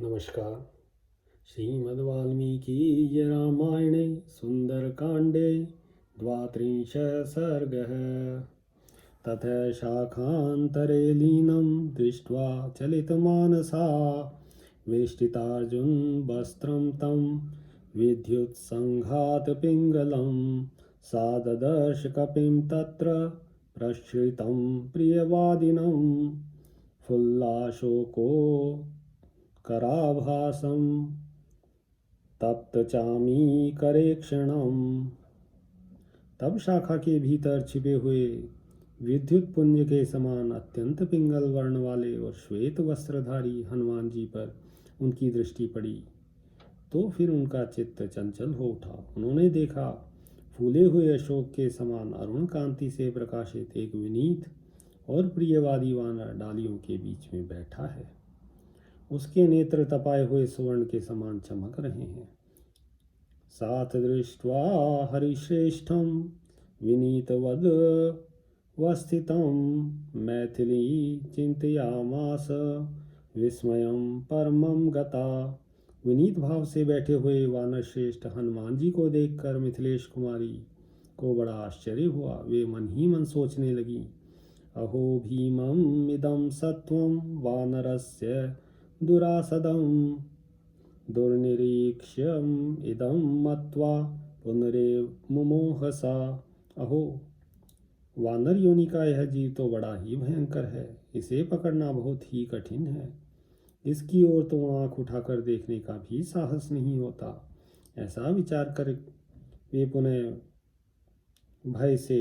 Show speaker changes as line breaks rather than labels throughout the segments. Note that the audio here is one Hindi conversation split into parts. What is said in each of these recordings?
नमस्कार। श्रीमद्वाल्मीकि रामायणे सुंदरकांडे द्वात्रिंश सर्गः। ततः शाखान्तरे लीनं दृष्ट्वा चलितमानसा वेष्टितार्जुन वस्त्रं तं विद्युत्सङ्घातपिङ्गलं सा ददर्श कपिं तत्र प्रश्रितं प्रियवादिनं फुल्लाशोको कराभासं तप्तचामी क्षणम। तब शाखा के भीतर छिपे हुए विद्युत पुंज के समान अत्यंत पिंगल वर्ण वाले और श्वेत वस्त्रधारी हनुमान जी पर उनकी दृष्टि पड़ी तो फिर उनका चित्त चंचल हो उठा। उन्होंने देखा फूले हुए अशोक के समान अरुण कांति से प्रकाशित एक विनीत और प्रियवादी वानर डालियों के बीच में बैठा है। उसके नेत्र तपाए हुए सुवर्ण के समान चमक रहे हैं। साथ दृष्ट्वा हरिश्रेष्ठं विनीतवद वस्थितं मैथिली चिंतयामास विस्मयं परमं गता। विनीत भाव से बैठे हुए वानर श्रेष्ठ हनुमान जी को देखकर मिथिलेश कुमारी को बड़ा आश्चर्य हुआ। वे मन ही मन सोचने लगी, अहो भीमं इदं सत्वं वानरस्य दुरासदं दुर्निरीक्ष्यम् इदं मत्वा पुनरेव मुमोहसा। अहो, वानर योनि का यह जीव तो बड़ा ही भयंकर है। इसे पकड़ना बहुत ही कठिन है। इसकी ओर तो आंख उठाकर देखने का भी साहस नहीं होता। ऐसा विचार कर वे पुनः भय से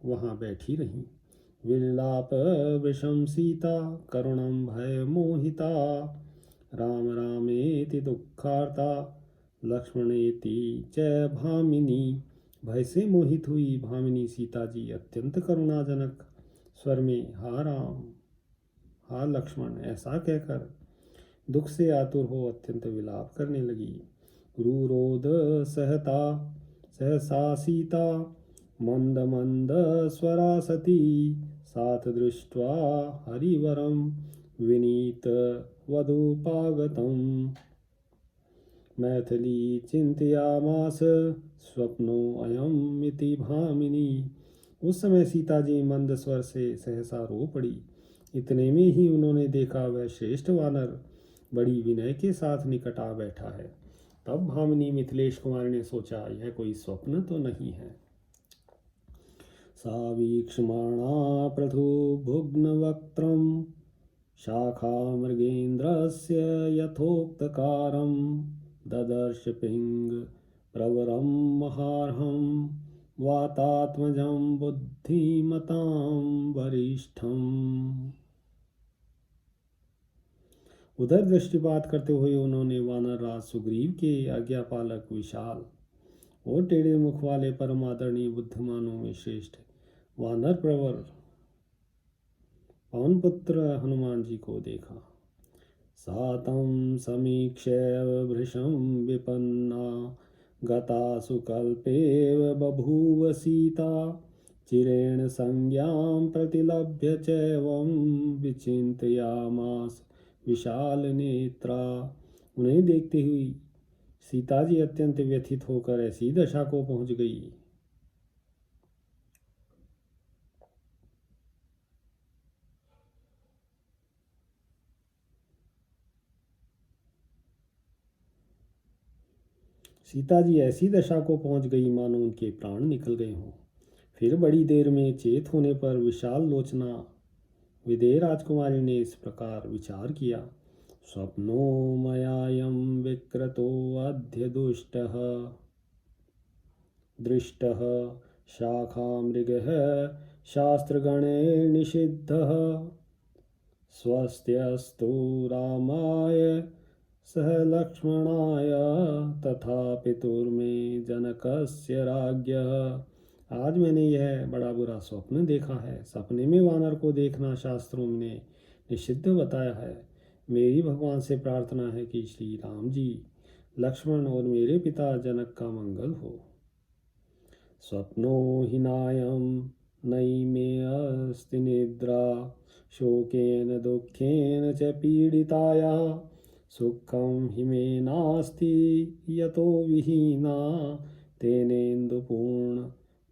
वहां बैठी रही। विलाप विषम सीता करुणम भय मोहिता राम रामेति दुखार्ता लक्ष्मणेति च भामिनी। भय से मोहित हुई भामिनी सीता जी अत्यंत करुणाजनक स्वर में हा राम हा लक्ष्मण ऐसा कहकर दुख से आतुर हो अत्यंत विलाप करने लगी। रुरोध सहता सहसा सीता मंद मंद स्वरा सती साथ दृष्ट्वा हरिवरम विनीत वधूपागतं मैथिली चिंतयामास स्वप्नो अयम इति भामिनी। उस समय सीता जी मंद स्वर से सहसा रो पड़ी। इतने में ही उन्होंने देखा वह श्रेष्ठ वानर बड़ी विनय के साथ निकट आ बैठा है। तब भामिनी मिथिलेश कुमार ने सोचा, यह कोई स्वप्न तो नहीं है। सा वीक्षमाणा पृथुभुग्नवक्त्रं शाखामृगेन्द्रस्य यथोक्तकारं ददर्श पिंग प्रवरं महार्हं वातात्मजं बुद्धिमतां वरिष्ठम्। उधर दृष्टिपात करते हुए उन्होंने वानर राज सुग्रीव के आज्ञापालक विशाल और टेढ़े मुख वाले परम आदरणीय बुद्धिमानों में श्रेष्ठ वानर प्रवर पवन पुत्र हनुमान जी को देखा। सातं समीक्ष्य भृशं विपन्ना गता सुकल्पेव बभूव सीता चिरेण संज्ञां प्रतिलभ्य चैवं विचिन्तयामास विशाल नेत्रा। उन्हें देखते हुए सीता जी अत्यंत व्यथित होकर ऐसी दशा को पहुंच गई। सीता जी ऐसी दशा को पहुंच गई मानो उनके प्राण निकल गए हों। फिर बड़ी देर में चेत होने पर विशाल लोचना विदेह राजकुमारी ने इस प्रकार विचार किया, स्वप्नो मयायं विक्रतो अद्य दुष्टः दृष्टः शाखामृगः शास्त्रगणे निषिद्धः स्वस्त्यस्तु रामाय सह लक्ष्मणाय तथा पितुर्मे जनकस्य राज्ञः। आज मैंने यह बड़ा बुरा स्वप्न देखा है। सपने में वानर को देखना शास्त्रों ने निषिद्ध बताया है। मेरी भगवान से प्रार्थना है कि श्री राम जी, लक्ष्मण और मेरे पिता जनक का मंगल हो। स्वप्नो हि नायं नई मे अस्ति निद्रा शोकेन दुखेन च पीडिताया सुखं हि मे नास्ति यतो विहीना तेनेन्दुपूर्ण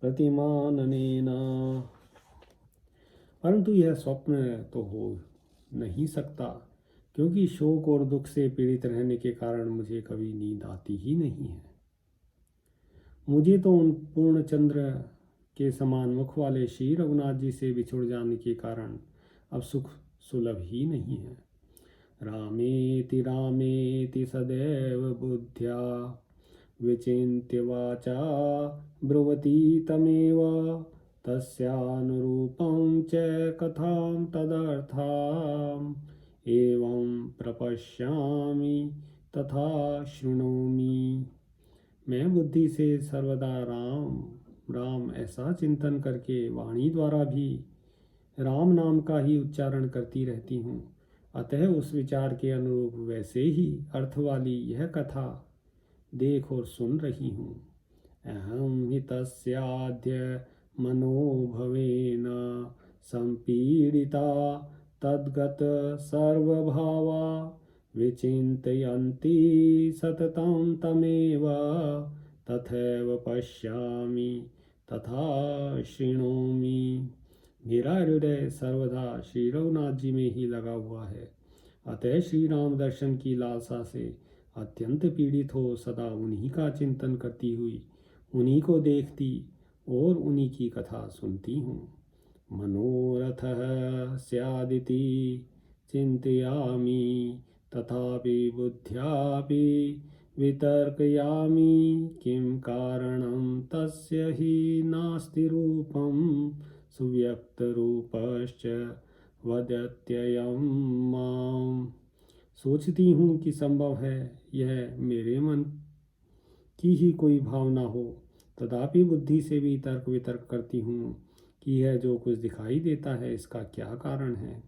प्रतिमाननेन। परंतु यह स्वप्न तो हो नहीं सकता, क्योंकि शोक और दुख से पीड़ित रहने के कारण मुझे कभी नींद आती ही नहीं है। मुझे तो उन पूर्ण चंद्र के समान मुख वाले श्री रघुनाथ जी से बिछुड़ जाने के कारण अब सुख सुलभ ही नहीं है। रामेति रामेति सदैव बुद्ध्या विचिन्त्य वाचा ब्रुवती तमेव तस्यानुरूपं च कथां तदर्थाम् एवं प्रपश्यामि तथा शृणोमि। मैं बुद्धि से सर्वदा राम राम ऐसा चिंतन करके वाणी द्वारा भी राम नाम का ही उच्चारण करती रहती हूँ। अतः उस विचार के अनुरूप वैसे ही अर्थ वाली यह कथा देख और सुन रही हूँ। अहं हि तस्याद्य मनोभवेन संपीडिता तद्गत सर्वभावा विचिन्तयन्ति सततं तमेव तथैव पश्यामि तथा शृणोमि। मेरा हृदय सर्वदा श्री रघुनाथ जी में ही लगा हुआ है, अतः श्री राम दर्शन की लालसा से अत्यंत पीड़ित हो सदा उन्हीं का चिंतन करती हुई उन्हीं को देखती और उन्हीं की कथा सुनती हूँ। मनोरथः स्यादिति चिंतयामि तथापि बुद्ध्यापि वितर्कयामि किं कारणं तस्य हि नास्ति रूपं सुव्यक्तरूपश्च वदत्ययं माम्। सोचती हूँ कि संभव है यह मेरे मन की ही कोई भावना हो, तथापि बुद्धि से भी तर्क वितर्क करती हूँ कि यह जो कुछ दिखाई देता है इसका क्या कारण है।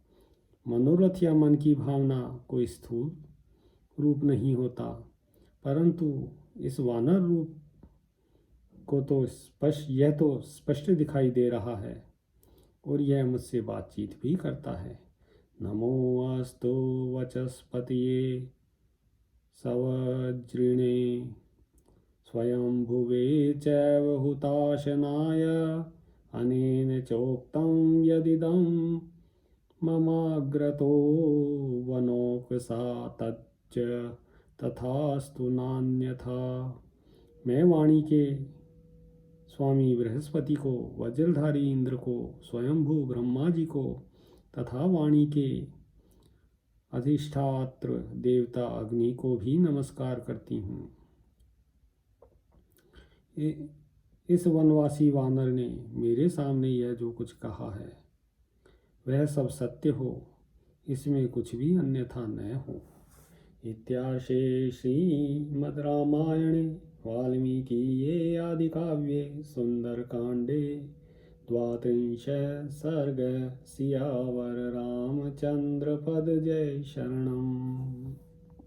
मनोरथ या मन की भावना कोई स्थूल रूप नहीं होता, परंतु इस वानर रूप को तो स्पष्ट दिखाई दे रहा है और यह मुझसे बातचीत भी करता है। नमोऽस्तु वचस्पतये सवज्रिणे स्वयंभुवे चैव हुताशनाय अनेन चोक्तं यदिदं ममाग्रतो वनौकसा तच्च तथास्तु नान्यथा। मैं वाणी के स्वामी बृहस्पति को, वज्रधारी इंद्र को, स्वयंभू ब्रह्मा जी को तथा वाणी के अधिष्ठात्र देवता अग्नि को भी नमस्कार करती हूँ। इस वनवासी वानर ने मेरे सामने यह जो कुछ कहा है वह सब सत्य हो, इसमें कुछ भी अन्यथा न हो। इत्यार्षे श्रीमद् रामायणे वाल्मीकिये आदिकाव्ये सुंदरकांडे 32 सर्ग। सियावर रामचंद्र पद जय शरणम्।